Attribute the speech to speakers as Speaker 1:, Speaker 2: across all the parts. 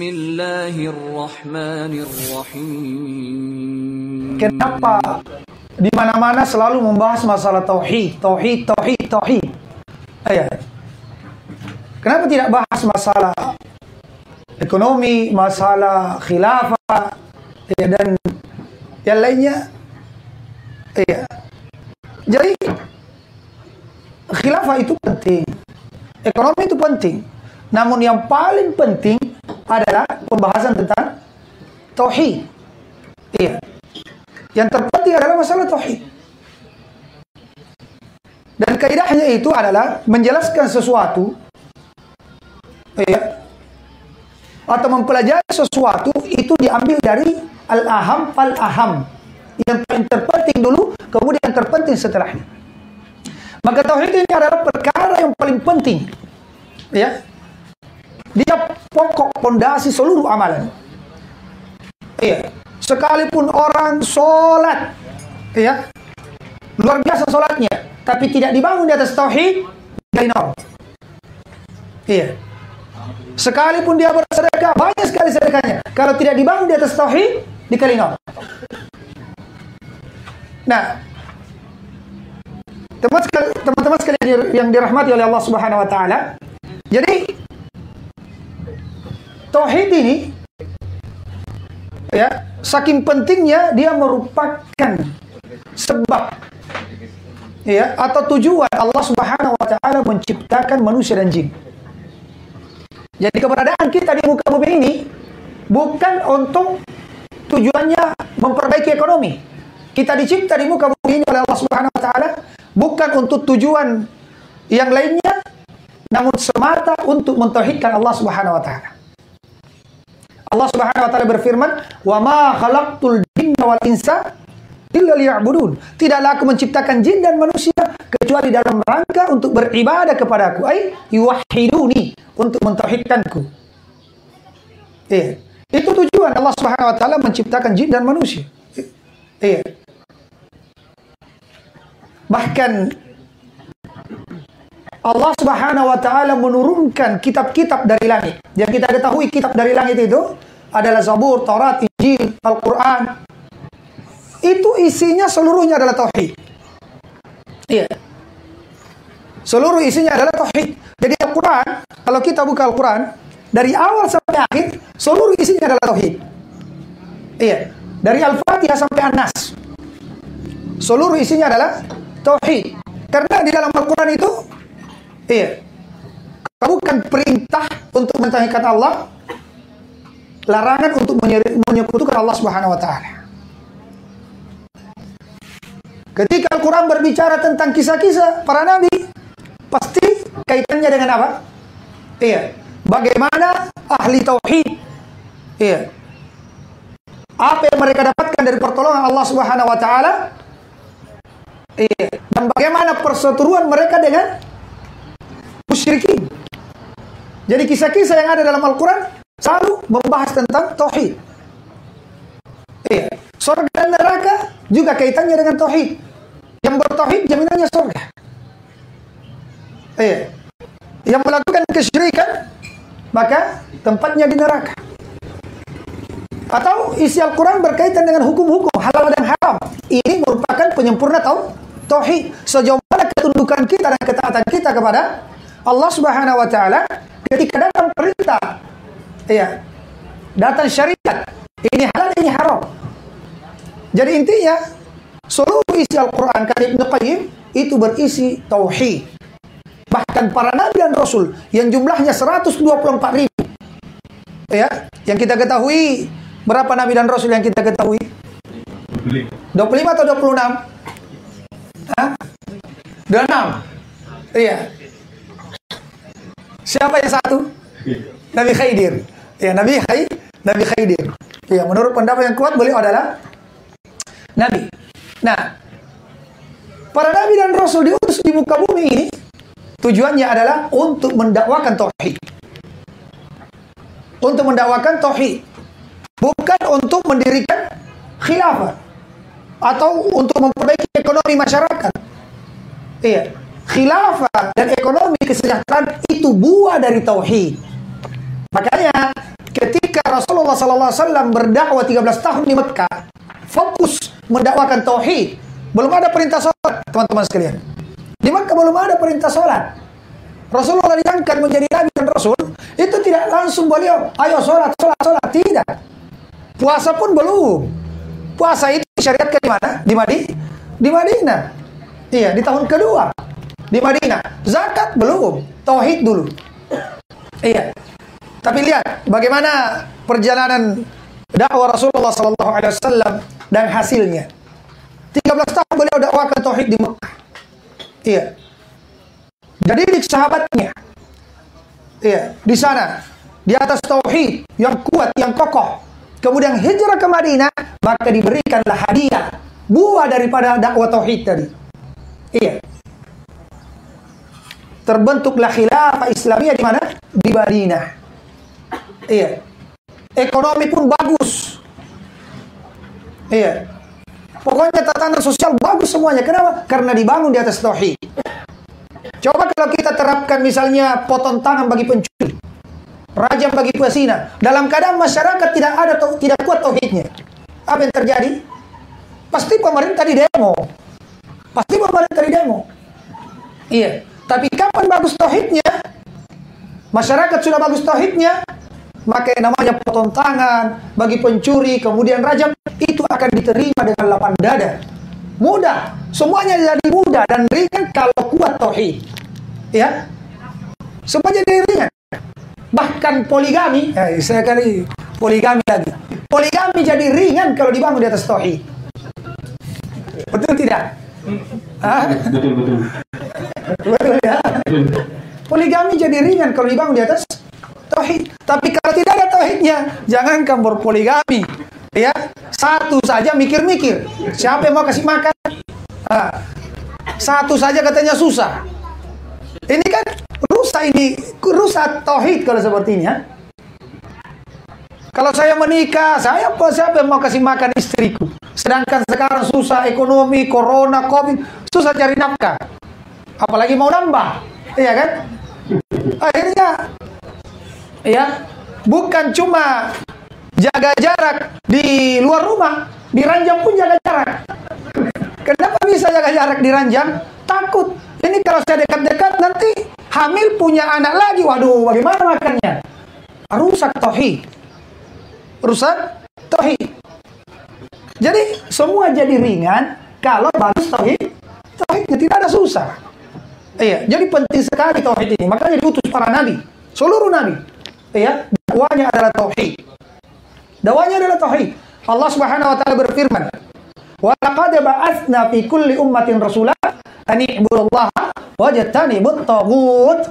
Speaker 1: Bismillahirrahmanirrahim. Kenapa di mana-mana selalu membahas masalah tauhid? Kenapa tidak bahas masalah ekonomi, masalah khilafah, dan yang lainnya? Jadi khilafah itu penting, ekonomi itu penting. Namun yang paling penting adalah pembahasan tentang tauhid. Yang terpenting adalah masalah tauhid. Dan kaidahnya itu adalah menjelaskan sesuatu, atau mempelajari sesuatu itu diambil dari al-aham fal-aham. Yang paling terpenting dulu, kemudian yang terpenting setelahnya. Maka tauhid ini adalah perkara yang paling penting. Dia pokok pondasi seluruh amalan. Sekalipun orang sholat, luar biasa sholatnya, tapi tidak dibangun di atas tauhid, dari nol. Sekalipun dia bersedekah, banyak sekali sedekahnya, kalau tidak dibangun di atas tauhid, dikali nol. Nah, teman-teman sekalian yang dirahmati oleh Allah Subhanahu wa taala, jadi tauhid ini saking pentingnya dia merupakan sebab atau tujuan Allah Subhanahu wa taala menciptakan manusia dan jin. Jadi keberadaan kita di muka bumi ini bukan untuk tujuannya memperbaiki ekonomi. Kita dicipta di muka bumi ini oleh Allah Subhanahu wa taala bukan untuk tujuan yang lainnya, namun semata untuk mentauhidkan Allah Subhanahu wa taala. Allah Subhanahu wa taala berfirman, "Wa ma khalaqtul jinna wal insa illa liya'budun." Tidaklah aku menciptakan jin dan manusia kecuali dalam rangka untuk beribadah kepadaku, ai yuwahhiduni, untuk mentauhidkanku. Itu tujuan Allah Subhanahu wa taala menciptakan jin dan manusia. Bahkan Allah Subhanahu wa taala menurunkan kitab-kitab dari langit. Yang kita ketahui kitab dari langit itu adalah Zabur, Taurat, Injil, Al-Qur'an. Itu isinya seluruhnya adalah tauhid. Seluruh isinya adalah tauhid. Jadi Al-Qur'an, kalau kita buka Al-Qur'an dari awal sampai akhir, seluruh isinya adalah tauhid. Dari Al-Fatihah sampai An-Nas, seluruh isinya adalah tauhid. Karena di dalam Al-Qur'an itu bukan perintah untuk mentauhidkan Allah, larangan untuk menyekutukan Allah Subhanahu wa taala. Ketika Al-Quran berbicara tentang kisah-kisah para nabi, pasti kaitannya dengan apa? Bagaimana ahli tauhid, apa yang mereka dapatkan dari pertolongan Allah Subhanahu wa taala, dan bagaimana perseteruan mereka dengan musyrikin. Jadi kisah-kisah yang ada dalam Al-Quran selalu membahas tentang tauhid. Surga dan neraka juga kaitannya dengan tauhid. Yang bertauhid jaminannya surga. Yang melakukan kesyirikan maka tempatnya di neraka. Atau isi Al-Quran berkaitan dengan hukum-hukum halal dan haram. Ini merupakan penyempurna tauhid. Sejauh mana ketundukan kita dan ketaatan kita kepada Allah Subhanahu wa taala ketika datang perintah, datang syariat, ini halal, ini haram. Jadi intinya seluruh isi Al-Quran kata Ibnu Qayyim itu berisi tauhid. Bahkan para nabi dan rasul yang jumlahnya 124.000, yang kita ketahui, berapa nabi dan rasul yang kita ketahui? 25 atau 26? 26. Siapa yang satu? Nabi Khidir. Nabi Khidir. Menurut pendapat yang kuat beliau adalah nabi. Nah, para nabi dan rasul diutus di muka bumi ini tujuannya adalah untuk mendakwakan tauhid. Untuk mendakwakan tauhid. Bukan untuk mendirikan khilafah atau untuk memperbaiki ekonomi masyarakat. Khilafah dan ekonomi kesejahteraan itu buah dari tauhid. Makanya ketika Rasulullah SAW berdakwah 13 tahun di Mekah, fokus mendakwakan tauhid. Belum ada perintah sholat, teman-teman sekalian. Di Mekah belum ada perintah sholat. Rasulullah diangkat menjadi Nabi dan Rasul, itu tidak langsung beliau, ayo sholat. Tidak. Puasa pun belum. Puasa itu disyariatkan di mana? Di Madinah. Iya, di tahun kedua. Di Madinah. Zakat belum. Tauhid dulu. Iya. Tapi lihat bagaimana perjalanan dakwah Rasulullah SAW dan hasilnya. 13 tahun beliau dakwakan tauhid di Mekah. Iya. Jadi di sahabatnya. Iya, di sana di atas tauhid yang kuat, yang kokoh. Kemudian hijrah ke Madinah, maka diberikanlah hadiah buah daripada dakwah tauhid tadi. Iya. Terbentuklah khilafah Islamiyah di mana? Di Madinah. Iya. Ekonomi pun bagus. Iya. Pokoknya tatanan sosial bagus semuanya. Kenapa? Karena dibangun di atas tauhid. Coba kalau kita terapkan misalnya potong tangan bagi pencuri, rajam bagi pesina, dalam keadaan masyarakat tidak kuat tauhidnya, apa yang terjadi? Pasti pemerintah di demo. Iya. Tapi kapan bagus tauhidnya? Masyarakat sudah bagus tauhidnya, maka yang namanya potong tangan bagi pencuri, kemudian rajam, itu akan diterima dengan lapang dada. Mudah, semuanya jadi mudah dan ringan kalau kuat tauhid. Ya, semuanya jadi ringan. Bahkan poligami, saya kali poligami lagi. Poligami jadi ringan kalau dibangun di atas tauhid. Betul tidak? Betul ya. Poligami jadi ringan kalau dibangun di atas tauhid. Tapi kalau tidak ada tauhidnya, jangankan berpoligami. Ya, satu saja mikir-mikir. Siapa yang mau kasih makan? Satu saja katanya susah. Ini kan rusak tauhid kalau seperti ini ya. Kalau saya menikah, siapa yang mau kasih makan istriku? Sedangkan sekarang susah ekonomi, corona, covid, susah cari nafkah. Apalagi mau nambah, iya kan? Akhirnya, ya, bukan cuma jaga jarak di luar rumah, di ranjang pun jaga jarak. Kenapa bisa jaga jarak di ranjang? Takut. Ini kalau saya dekat-dekat nanti hamil punya anak lagi. Waduh, bagaimana makannya? Rusak tauhid. Jadi semua jadi ringan kalau bagus tauhid. Tauhidnya tidak ada susah. Iya, jadi penting sekali tauhid ini. Makanya diutus para nabi, seluruh nabi. Iya, dakwahnya adalah tauhid. Allah Subhanahu wa taala berfirman, "Wa laqad ba'atsna fi kulli ummatin rasulan an i'budullaha wajtanibut taghut."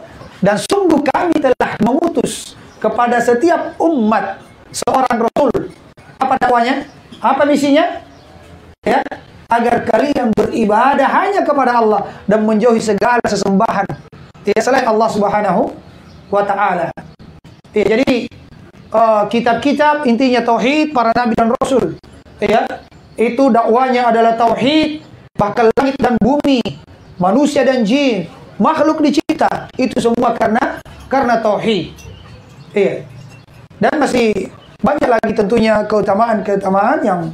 Speaker 1: Dan sungguh kami telah mengutus kepada setiap umat seorang rasul. Apa dakwanya? Apa misinya? Ya, agar kalian beribadah hanya kepada Allah dan menjauhi segala sesembahan selain Allah Subhanahu wa taala. Ya, jadi kitab-kitab intinya tauhid para nabi dan rasul. Ya, itu dakwanya adalah tauhid. Bahkan langit dan bumi, manusia dan jin, makhluk dicipta, itu semua karena tauhid. Iya. Dan masih banyak lagi tentunya keutamaan-keutamaan yang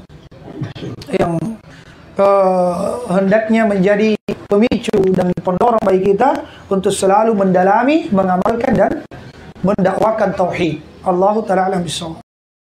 Speaker 1: hendaknya menjadi pemicu dan pendorong bagi kita untuk selalu mendalami, mengamalkan dan mendakwakan tauhid. Allahu ta'ala alam bisawab.